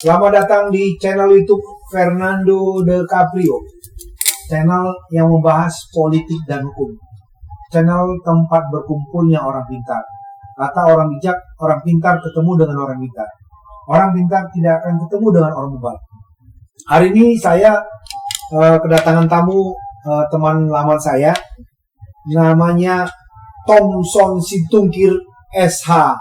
Selamat datang di channel YouTube Fernando De Caprio, channel yang membahas politik dan hukum, channel tempat berkumpulnya orang pintar. Kata orang bijak, orang pintar ketemu dengan orang pintar. Orang pintar tidak akan ketemu dengan orang bebal. Hari ini saya kedatangan tamu teman lama saya, namanya Thomson Situngkir SH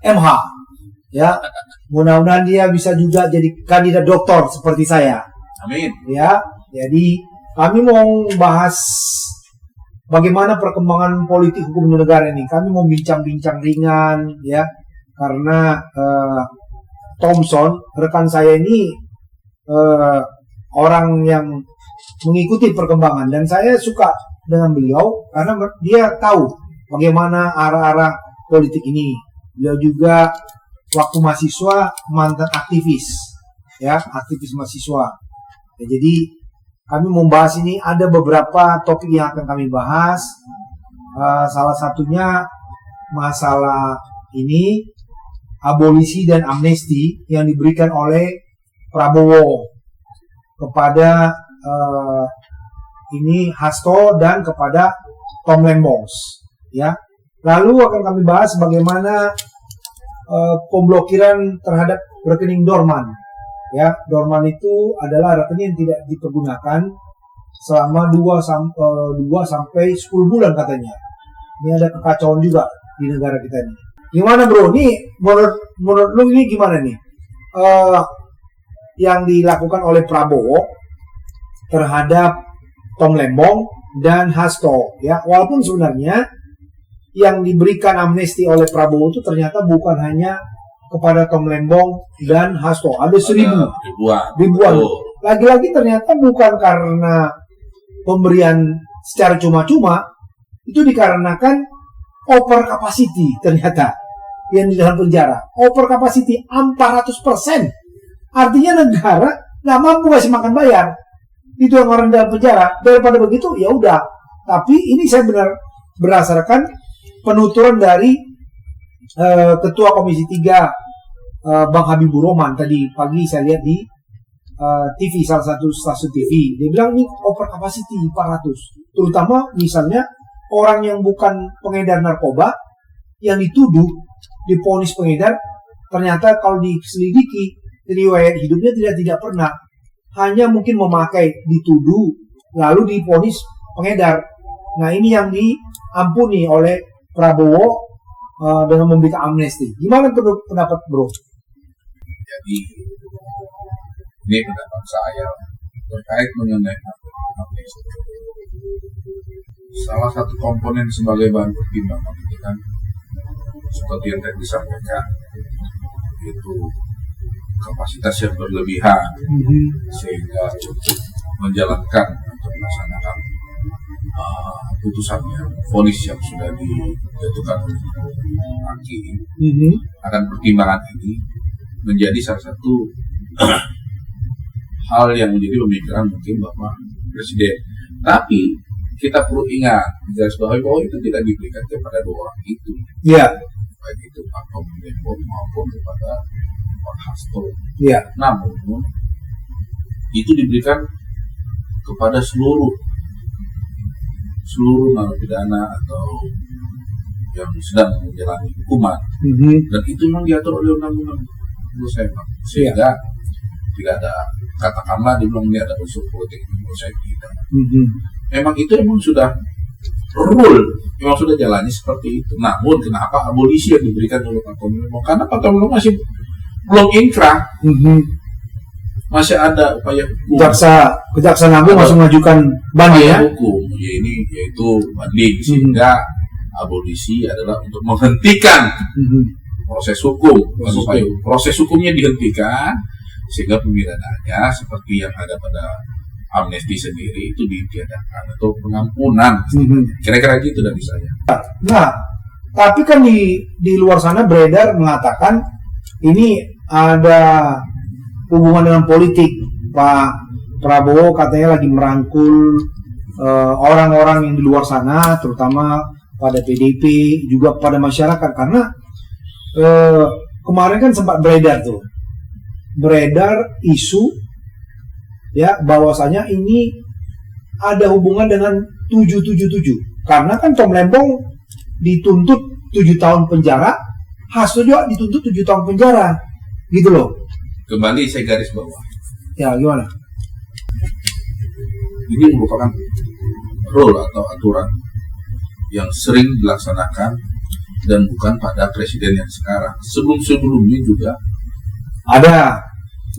MH. Ya, mudah-mudahan dia bisa juga jadi kandidat doktor seperti saya. Amin. Ya, jadi kami mau bahas bagaimana perkembangan politik hukum di negara ini. Kami mau bincang-bincang ringan, ya, karena Thomson, rekan saya ini orang yang mengikuti perkembangan, dan saya suka dengan beliau karena dia tahu bagaimana arah-arah politik ini. Beliau juga waktu mahasiswa mantan aktivis, ya, aktivis mahasiswa. Ya, jadi kami membahas ini, ada beberapa topik yang akan kami bahas. Salah satunya masalah ini, abolisi dan amnesti yang diberikan oleh Prabowo kepada ini Hasto dan kepada Tom Lembong, ya. Lalu akan kami bahas bagaimana pemblokiran terhadap rekening dorman. Ya, dorman itu adalah rekening yang tidak dipergunakan selama 2 sampai 10 bulan katanya. Ini ada kekacauan juga di negara kita ini. Gimana bro? Ini menurut lu ini gimana nih? Yang dilakukan oleh Prabowo terhadap Tom Lembong dan Hasto, ya, walaupun sebenarnya yang diberikan amnesti oleh Prabowo itu ternyata bukan hanya kepada Tom Lembong dan Hasto, ada ribuan. Lagi-lagi ternyata bukan karena pemberian secara cuma-cuma, itu dikarenakan over capacity ternyata yang di dalam penjara. Over capacity 400%. Artinya negara nggak mampu kasih makan bayar. Itu yang orang dalam penjara. Daripada begitu, ya udah. Tapi ini saya berdasarkan penuturan dari Ketua Komisi 3 Bang Habibur Rahman. Tadi pagi saya lihat di TV, salah satu stasiun TV. Dia bilang ini over capacity 400. Terutama misalnya orang yang bukan pengedar narkoba, yang dituduh divonis pengedar, ternyata kalau diselidiki riwayat hidupnya tidak pernah, hanya mungkin memakai, dituduh lalu divonis pengedar. Nah, ini yang diampuni oleh Prabowo dengan memberikan amnesti. Gimana pendapat bro? Jadi ini pendapat saya terkait mengenai amnesti. Salah satu komponen sebagai bahan pertimbangan itu kan, seperti yang tadi disampaikan, itu kapasitas yang berlebihan, sehingga untuk menjalankan atau melaksanakan putusannya, vonis yang sudah dijatuhkan oleh hakim, akan pertimbangan ini menjadi salah satu hal yang menjadi pemikiran mungkin Bapak Presiden. Tapi kita perlu ingat, garis bawahi bahwa itu tidak diberikan kepada 2 orang itu. Iya. Baik itu Pak Tom Lembong maupun kepada Pak Hasto. Iya. Namun itu diberikan kepada seluruh narapidana atau yang sedang menjalani hukuman, dan itu memang diatur oleh undang-undang menurut saya, Pak. Sehingga tidak ada, katakanlah dibilang ini ada unsur politik, menurut saya tidak. Memang itu memang sudah rule, memang sudah jalannya seperti itu. Namun kenapa abolisi yang diberikan oleh Pak Tom Lembong? Karena Pak Tom Lembong masih belum inkrah. Masih ada upaya hukum. Kejaksaan Agung masih mengajukan banding, ya? Hukum, yaitu banding, sehingga abolisi adalah untuk menghentikan proses hukum. Proses hukumnya dihentikan, sehingga pemidananya seperti yang ada pada amnesti sendiri itu ditiadakan, atau pengampunan. Kira-kira gitu dari saya. Nah, tapi kan di luar sana beredar mengatakan ini ada hubungan dengan politik. Pak Prabowo katanya lagi merangkul orang-orang yang di luar sana, terutama pada PDP, juga pada masyarakat. Karena kemarin kan sempat beredar tuh beredar isu ya bahwasanya ini ada hubungan dengan 777. Karena kan Tom Lembong dituntut 7 tahun penjara, Hasto juga dituntut 7 tahun penjara. Gitu loh. Kembali saya garis bawah. Ya, gimana? Ini merupakan rule atau aturan yang sering dilaksanakan dan bukan pada presiden yang sekarang. Sebelum-sebelumnya juga ada.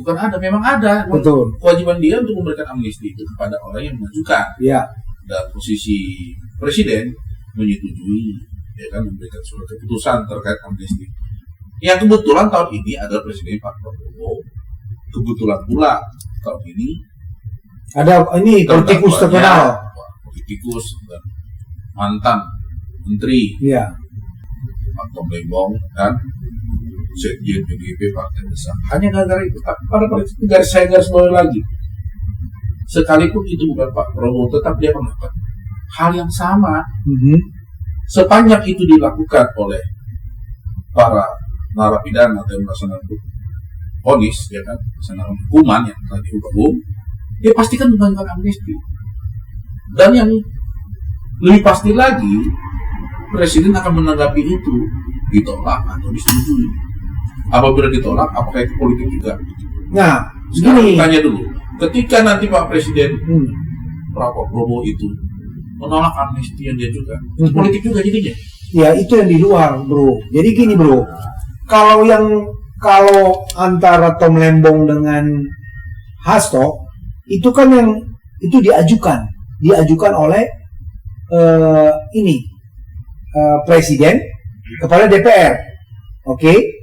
Bukan ada, memang ada. Betul. Kewajiban dia untuk memberikan amnesti itu kepada orang yang mengajukan. Iya. Dan posisi presiden menyetujui, ya kan, memberikan surat keputusan terkait amnesti. Yang kebetulan tahun ini adalah Presiden Pak Prabowo. Kebetulan pula tahun ini ada ini politikus terkenal. Politikus dan mantan menteri. Iya. Pak Tom Lembong dan Sekjen PDIP Partai Besar. Hanya gara-gara itu. Pada prinsipnya saya garis bawah lagi. Sekalipun itu bukan Pak Prabowo, tetap dia melakukan hal yang sama. Sepanjang itu dilakukan oleh para narapidana atau yang melaksanakan vonis, ya kan, melaksanakan hukuman yang telah dihukum, dia pastikan memberikan amnesti. Dan yang lebih pasti lagi, presiden akan menanggapi itu ditolak atau disetujui. Apabila ditolak, apakah itu politik juga? Nah, sekarang gini. tanya dulu, ketika nanti Pak Presiden Prabowo itu menolak amnesti yang dia juga, politik juga jadinya. Ya, itu yang di luar, bro. Jadi gini, bro. Kalau antara Tom Lembong dengan Hasto, itu kan yang itu diajukan oleh presiden kepada DPR. Oke.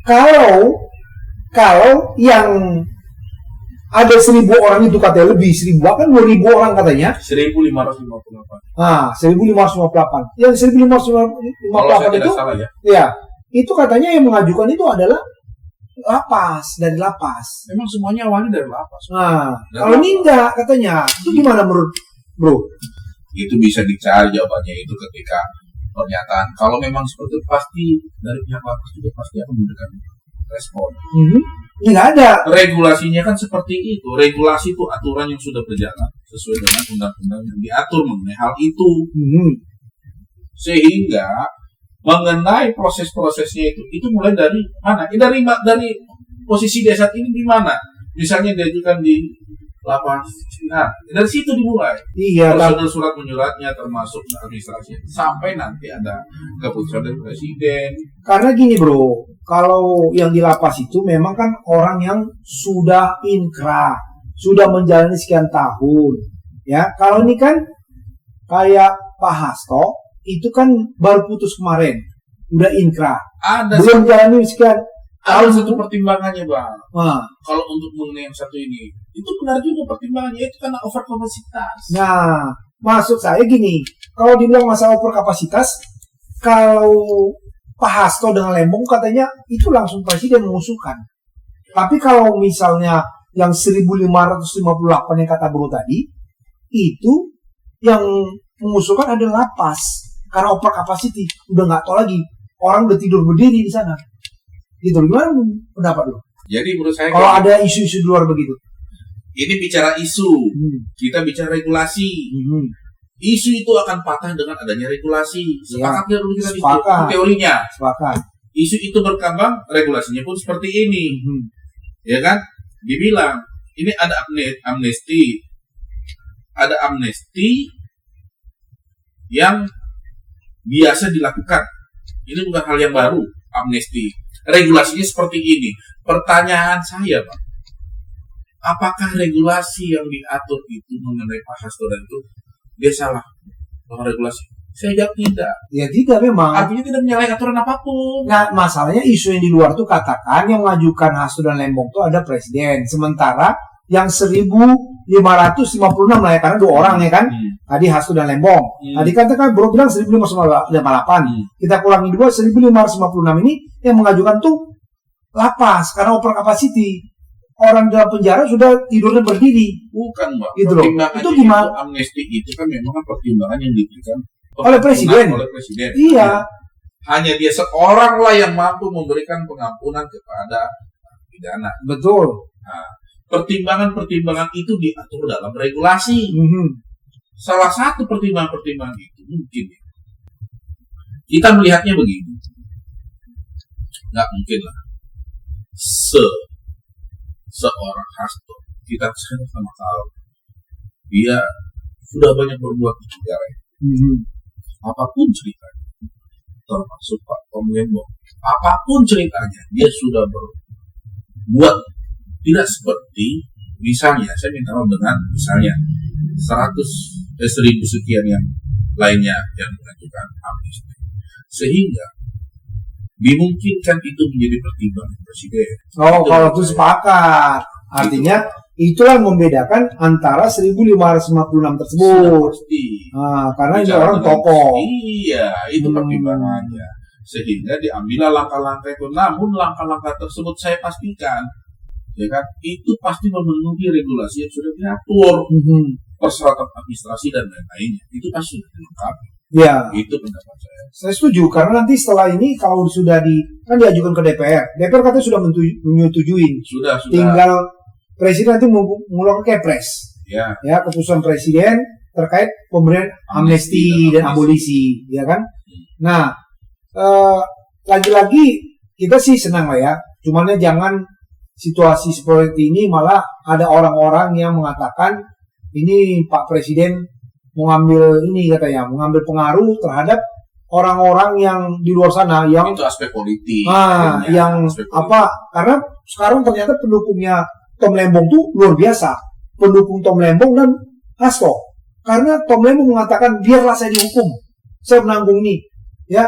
Kalau yang ada 1.000 orang itu katanya lebih 1.000, kan 2.000 orang katanya. 1.558. 1.558. Yang 1.558 itu, salah, ya. Ya, itu katanya yang mengajukan itu adalah dari lapas. Memang semuanya awalnya dari lapas. Nah, kalau ini enggak katanya, itu gimana menurut bro? Itu bisa dicari jawabannya itu ketika pernyataan. Kalau memang seperti itu, pasti dari pihak lapas juga pasti akan memberikan respon. Ini nggak ada. Regulasinya kan seperti itu. Regulasi itu aturan yang sudah berjalan sesuai dengan undang-undang yang diatur mengenai hal itu. Sehingga mengenai proses-prosesnya itu mulai dari mana? Dari posisi dia saat ini di mana? Misalnya diajukan di lapas. Nah, dari situ dimulai. Iya. Prosedur surat menyuratnya termasuk administrasi sampai nanti ada keputusan dari presiden. Karena gini bro, kalau yang di lapas itu memang kan orang yang sudah inkrah, sudah menjalani sekian tahun. Ya, kalau ini kan kayak Pak Hasto itu kan baru putus kemarin, udah inkrah, belum jalani sekian. Ada satu pertimbangannya bang. Nah. Kalau untuk mengenai yang satu ini, itu benar juga pertimbangannya itu karena over kapasitas. Nah, maksud saya gini, kalau dibilang masalah over kapasitas, kalau Pak Hasto dengan Lembong katanya itu langsung presiden mengusulkan. Tapi kalau misalnya yang 1.558 yang kata bro tadi, itu yang mengusulkan adalah lapas. Karena over capacity, udah nggak tahu lagi. Orang udah tidur berdiri di sana. Gitu, gimana pendapat lo? Jadi menurut saya kalau ada isu-isu di luar begitu. Ini bicara isu, kita bicara regulasi. Isu itu akan patah dengan adanya regulasi. Sepakat dulu kita di teorinya. Sepakat. Isu itu berkembang, regulasinya pun seperti ini. Ya kan? Dibilang, ini ada amnesti. Ada amnesti yang biasa dilakukan. Ini bukan hal yang baru, amnesti. Regulasinya seperti ini. Pertanyaan saya, Pak, apakah regulasi yang diatur itu mengenai Pak Hasto dan itu dia salah dengan regulasi? Saya jawab tidak. Ya tidak memang. Artinya tidak menyalahi aturan apapun. Nah, masalahnya isu yang di luar tuh katakan yang mengajukan Hasto dan Lembong itu ada presiden. Sementara yang 1.556 lah ya, karena 2 orang ya kan. Tadi Hasto dan Lembong. Tadi katakan bro bilang 1.558. Kita kurangi 2, 1.556 ini yang mengajukan tuh lapas karena over capacity. Orang dalam penjara sudah tidurnya berdiri. Bukan, Mbak. Gitu loh. Itu gimana? Amnesti itu kan memang pertimbangan yang diberikan oleh presiden. Iya. Hanya dia seorang lah yang mampu memberikan pengampunan kepada pidana. Betul. Nah, pertimbangan-pertimbangan itu diatur dalam regulasi. Mhm. Salah satu pertimbangan-pertimbangan itu mungkin kita melihatnya begini, nggak mungkin lah seorang Hasto, kita sama tahu dia sudah banyak berbuat di negara ini. Apapun ceritanya, termasuk Pak Tom Lembong, apapun ceritanya, dia sudah berbuat tidak seperti misalnya, saya minta maaf dengan misalnya 1000 sekian yang lainnya yang mengajukan amnesti, sehingga dimungkinkan itu menjadi pertimbangan presiden. Oh, kalau itu sepakat, artinya itulah yang membedakan antara 1556 tersebut. Karena ini orang tokoh. Iya, itu pertimbangannya. Sehingga diambillah langkah-langkah itu. Namun langkah-langkah tersebut saya pastikan, ya kan, itu pasti memenuhi regulasi yang sudah diatur, persyaratan administrasi dan lain-lainnya. Itu pasti sudah dilengkapi. Ya, itu pendapat saya. Saya setuju karena nanti setelah ini kalau sudah kan diajukan ke DPR katanya sudah menyetujui. Sudah. Tinggal presiden nanti mengeluarkan kepres. Ya, keputusan presiden terkait pemberian amnesti dan abolisi, ya kan? Nah, lagi-lagi kita sih senang lah ya. Cuman jangan situasi seperti ini malah ada orang-orang yang mengatakan ini Pak Presiden mengambil mengambil pengaruh terhadap orang-orang yang di luar sana yang itu aspek politik. Karena sekarang ternyata pendukungnya Tom Lembong tuh luar biasa. Pendukung Tom Lembong dan Hasto. Karena Tom Lembong mengatakan biarlah saya dihukum. Saya menanggung ini. Ya,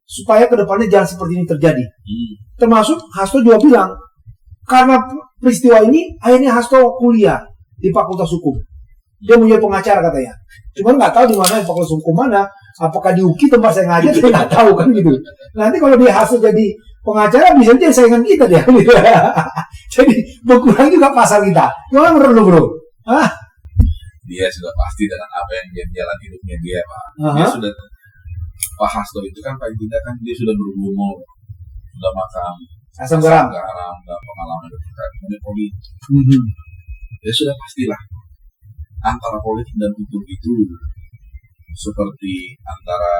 supaya kedepannya jangan seperti ini terjadi. Termasuk Hasto juga bilang karena peristiwa ini akhirnya Hasto kuliah di Fakultas Hukum. Dia menjadi pengacara katanya. Cuman nggak tahu di mana fakultas hukum mana. Apakah di UKI tempat saya ngajar, saya nggak tahu kan gitu. Nanti kalau dia hasil jadi pengacara bisa jadi saingan kita dia. Jadi berkurang juga pasar kita. Gimana menurut lu bro? Dia sudah pasti dengan apa yang dia jalan hidupnya dia Pak. Dia sudah Pak Hasto itu kan paling tidak kan dia sudah berumur, sudah makan asam garam, dan pengalaman dengan politik. Dia sudah pastilah antara politik dan hukum itu seperti antara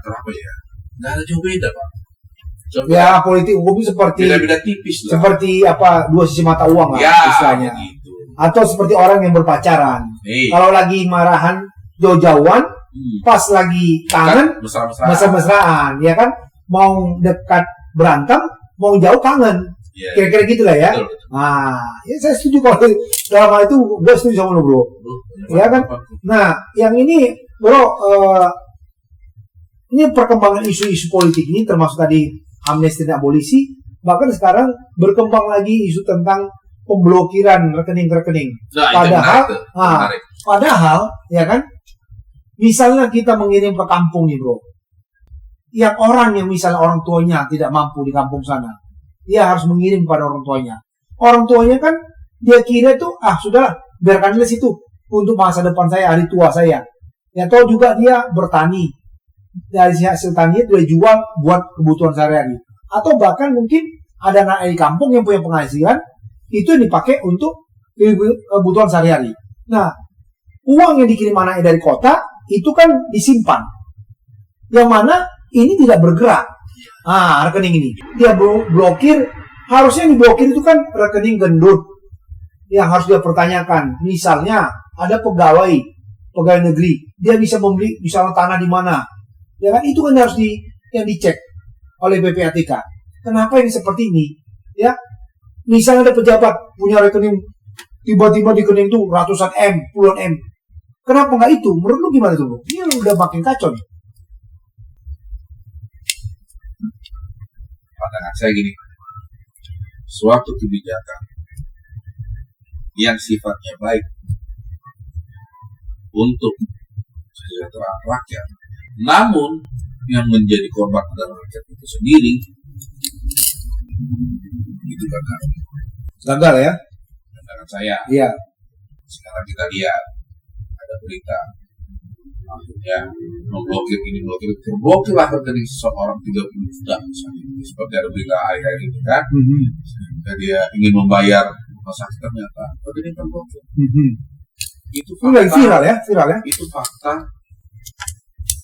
apa ya? Nggak ada jauh beda Pak. Ya politik hukum itu seperti beda-beda tipis lah. Seperti dua sisi mata uang lah istilahnya. Gitu. Atau seperti orang yang berpacaran. Kalau lagi marahan jauh-jauhan, pas lagi kangen mesra-mesraan, ya kan? Mau dekat berantem, mau jauh kangen. Kira-kira gitulah ya. Betul. Ya saya setuju kalau dalam hal itu gue setuju sama lu bro. Ya kan. Nah, yang ini bro, ini perkembangan isu-isu politik ini termasuk tadi amnesti dan abolisi, bahkan sekarang berkembang lagi isu tentang pemblokiran rekening-rekening. Padahal, ya kan, misalnya kita mengirim ke kampung nih bro, yang misalnya orang tuanya tidak mampu di kampung sana, dia harus mengirim pada orang tuanya. Orang tuanya kan dia kira itu sudah biarkanlah situ untuk masa depan saya, hari tua saya. Ya tahu juga dia bertani, dari hasil tani dia jual buat kebutuhan sehari-hari. Atau bahkan mungkin ada anak di kampung yang punya penghasilan itu yang dipakai untuk kebutuhan sehari-hari. Nah, uang yang dikirim anaknya dari kota itu kan disimpan, yang mana ini tidak bergerak. Rekening ini dia blokir. Harusnya yang diblokir itu kan rekening gendut yang harus dia pertanyakan. Misalnya ada pegawai negeri, dia bisa membeli misalnya tanah di mana, ya kan, itu kan harus yang dicek oleh PPATK. Kenapa ini seperti ini? Ya, misalnya ada pejabat punya rekening tiba-tiba di rekening itu ratusan M, puluhan M. Kenapa nggak itu? Menurut lu gimana tuh? Ini udah makin kacau nih. Pandangan saya gini, suatu kebijakan yang sifatnya baik untuk kesejahteraan rakyat, namun yang menjadi korban adalah rakyat itu sendiri, itu gagal ya. Pandangan saya. Iya. Sekarang kita lihat ada berita akhirnya memblokir ini, terblokirlah rekening seseorang 30 juta misalnya, seperti ada berita hari-hari ini kan. Sehingga dia ingin membayar rumah sakit, ternyata rekening terblokir. Itu fakta, viral ya. itu fakta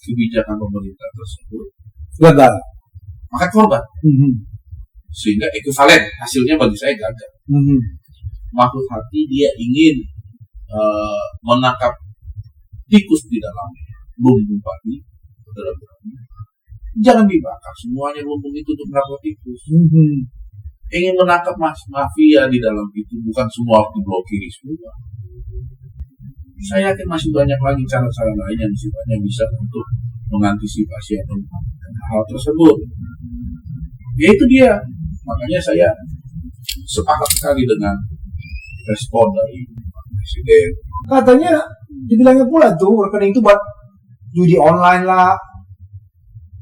kebijakan pemerintah tersebut Gagal. maka korban. Sehingga ekivalen hasilnya bagi saya gagal. Maksud hati dia ingin menangkap tikus di dalam lumbung padi, jangan dibakar semuanya lumbung itu untuk menangkap tikus. Ingin menangkap mafia di dalam itu, bukan semua harus diblokir semua. Saya yakin masih banyak lagi cara-cara lain yang sifatnya bisa untuk mengantisipasi atau hal tersebut. Ya itu dia. Makanya saya sepakat sekali dengan respon dari Pak Presiden. Katanya dibilangnya pula tuh rekening itu buat judi online lah,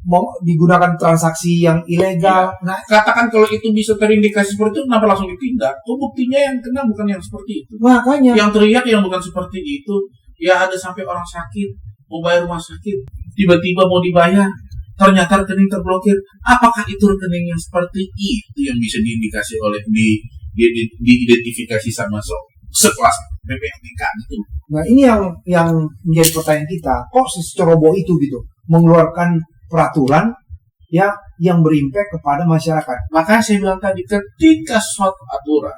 mau digunakan transaksi yang ilegal. Ya. Nah, katakan kalau itu bisa terindikasi seperti itu, kenapa langsung ditindak? Buktinya yang kena bukan yang seperti itu. Makanya. Yang teriak yang bukan seperti itu. Ya ada sampai orang sakit, mau bayar rumah sakit, tiba-tiba mau dibayar, ternyata rekening terblokir. Apakah itu rekening yang seperti itu yang bisa diindikasi oleh diidentifikasi sama sekelas PPATK gitu? Nah ini yang menjadi pertanyaan kita. Kok seceroboh itu gitu mengeluarkan peraturan ya yang berimpact kepada masyarakat? Makanya saya bilang tadi, ketika suatu aturan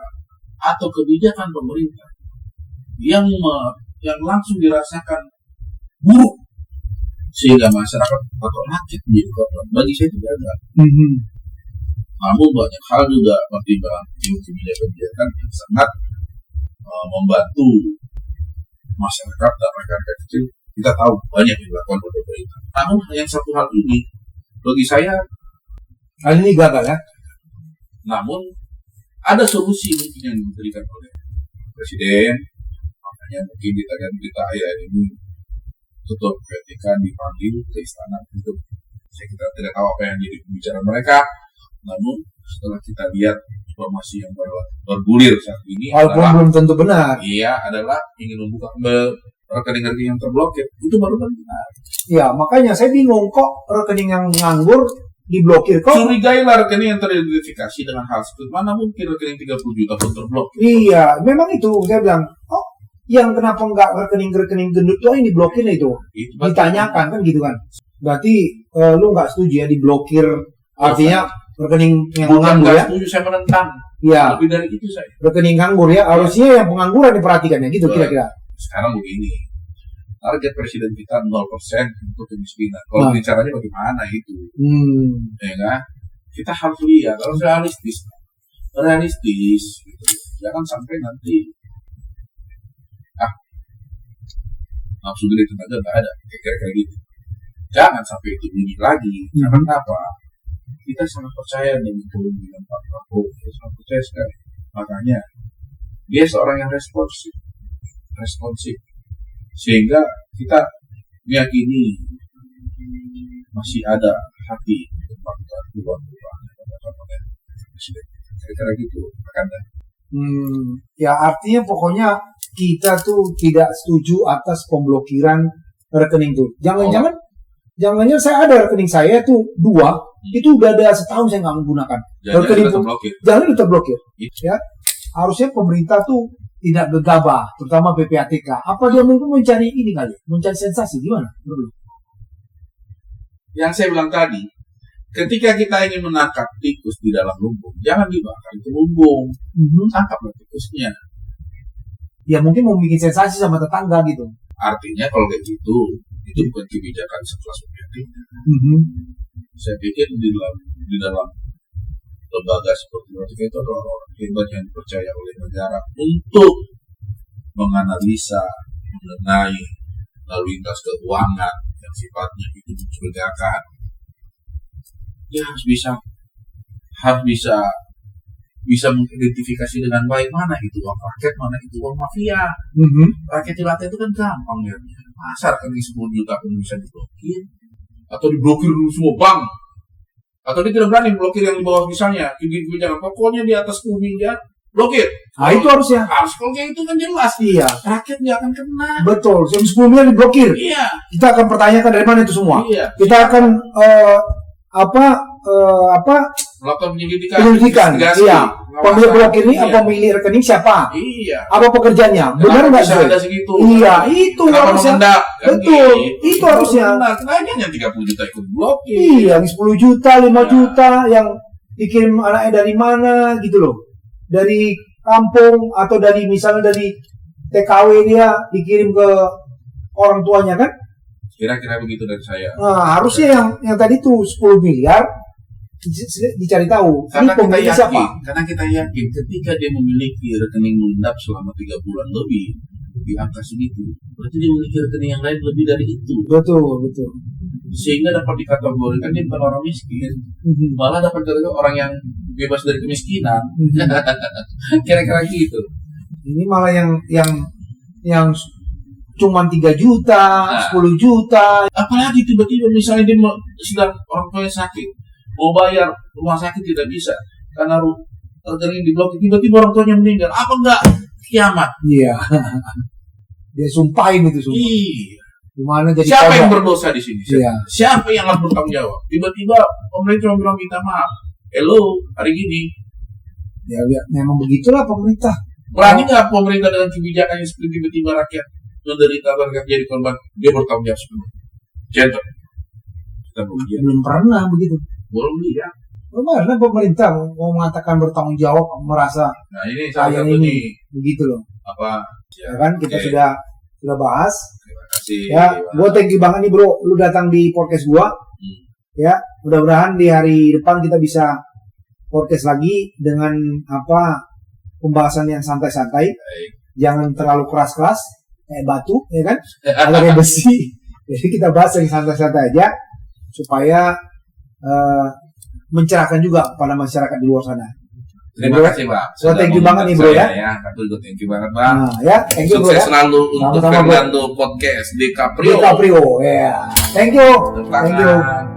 atau kebijakan pemerintah yang langsung dirasakan buruk sehingga masyarakat atau rakyat menjadi korban, bagi saya tidak ada. Namun banyak hal juga pertimbangan kebijakan yang sangat membantu masyarakat dan rakyat kecil. Kita tahu banyak yang dilakukan oleh pemerintah. Namun yang satu hal ini bagi saya hal ini gagal ya. Namun ada solusi mungkin yang diberikan oleh Presiden. Makanya mungkin di tagihan berita hari ini Ketua PPATK dipanggil ke istana untuk, saya kita tidak tahu apa yang jadi pembicaraan mereka. Namun setelah kita lihat informasi yang bergulir saat ini, walaupun belum tentu benar, adalah ingin membuka rekening-rekening yang terblokir, itu baru benar. Ya makanya saya bingung kok rekening yang nganggur diblokir kok. Curigailah rekening yang teridentifikasi dengan hal seperti mana mungkin rekening 30 juta pun terblokir. Iya, memang itu saya bilang, oh yang kenapa enggak rekening gendut tuh yang diblokir itu ditanyakan kan gitu kan. Berarti lu nggak setuju ya diblokir, artinya rekening yang nganggur ya? Setuju, saya menentang. Ya. Lebih dari itu saya. Rekening nganggur ya, harusnya yang pengangguran diperhatikan ya gitu kira-kira. Sekarang begini, target Presiden kita 0% untuk kemiskinan. Kalau bicaranya bagaimana itu? Ya kan? Kita harus lihat, harus realistis gitu. Jangan sampai nanti nafsu gede tenaga nggak ada, kayak gitu. Jangan sampai itu bunyi lagi. Karena apa? Kita sangat percaya dengan kepemimpinan Pak Prabowo, kita sangat percaya sekali. Makanya dia seorang yang responsif, sehingga kita meyakini masih ada hati untuk melakukan perubahan oleh Presiden. Kira-kira gitu, Akanda. Ya artinya pokoknya kita tuh tidak setuju atas pemblokiran rekening tuh. Jangan-jangan saya ada rekening saya tuh 2, itu udah ada setahun saya nggak menggunakan. Rekening jangan terblokir. Ya, harusnya pemerintah tuh tidak gegabah, terutama PPATK. Apa dia mungkin mencari ini kali, mencari sensasi gimana? Yang saya bilang tadi, ketika kita ingin menangkap tikus di dalam lumbung, jangan dibakar itu lumbung, tangkaplah tikusnya. Ya mungkin mau bikin sensasi sama tetangga gitu. Artinya kalau kayak gitu, itu bukan kebijakan sekelas PPATK. Saya pikir di dalam lembaga seperti itu ada orang hebat yang dipercaya oleh negara untuk menganalisa mengenai lalu lintas keuangan yang sifatnya itu mencurigakan. Dia harus bisa mengidentifikasi dengan baik mana itu uang rakyat, mana itu uang mafia. Rakyat jelata itu kan gampang ya. Masa rekening 10 juta pun bisa diblokir, atau diblokir dulu semua bank, atau dia tidak berani blokir yang di bawah misalnya kebijakan pokoknya di atas 10 miliar blokir. Nah, itu harusnya. Harus kalau kayak itu kan jelas. Iya. Rakyat nggak akan kena. Betul. 10 miliar diblokir. Iya. Kita akan pertanyakan dari mana itu semua. Iya. Kita akan melakukan penyelidikan. Iya. Pemilik blokir ini apa pemilik rekening siapa? Iya. Apa pekerjaannya? Benar nggak sih? Ada segitu. Iya, itu harusnya. Betul. Itu harusnya. Nah, kenanya yang 30 juta ikut blokir. Iya, yang 10 juta, 5 juta yang dikirim anaknya dari mana gitu loh. Dari kampung atau dari misalnya dari TKW dia dikirim ke orang tuanya kan? Kira-kira begitu dari saya. Nah, harusnya yang tadi tuh 10 miliar dicari tahu. Karena ini pemilik siapa? Karena kita yakin ketika dia memiliki rekening mengendap selama 3 bulan lebih di angka segitu, berarti dia memiliki rekening yang lain lebih dari itu. Betul. Sehingga dapat dikategorikan dia bukan orang miskin, malah dapat dikategorikan orang yang bebas dari kemiskinan. Kira-kira gitu. Ini malah yang cuman 3 juta, 10 juta. Apalagi tiba-tiba misalnya dia sedang orang tuanya sakit, mau bayar rumah sakit tidak bisa karena rekening diblokir, tiba-tiba orang tuanya meninggal, apa enggak kiamat? Iya. Dia sumpahin itu semua. Iya. Gimana jadi siapa yang berdosa di sini? Iya. Siapa yang harus bertanggung jawab? Tiba-tiba pemerintah bilang minta maaf. Hello, hari gini. Ya memang begitulah pemerintah. Berani nggak pemerintah dengan kebijakannya seperti tiba-tiba rakyat menderita, rakyat jadi korban, dia bertanggung jawab sepenuhnya? Contoh. Belum pernah begitu. Belum lihat. Bagaimana pemerintah mau mengatakan bertanggung jawab, merasa nah ini salah satu nih begitu loh. Apa ya kan kita sudah bahas. Terima kasih. Ya, gue thank you banget nih bro, lu datang di podcast gua. Ya, mudah-mudahan di hari depan kita bisa podcast lagi dengan pembahasan yang santai-santai. Baik. Jangan terlalu keras-keras kayak batu, ya kan? Atau kayak besi. Jadi kita bahas yang santai-santai aja supaya mencerahkan juga kepada masyarakat di luar sana. Terima kasih Bang. So thank you banget nih bro ya. Aku juga thank you banget Bang. Ya, thank you bro sukses ya. selalu untuk Fernando Podcast DiCaprio. DiCaprio, ya. Thank you. Thank you.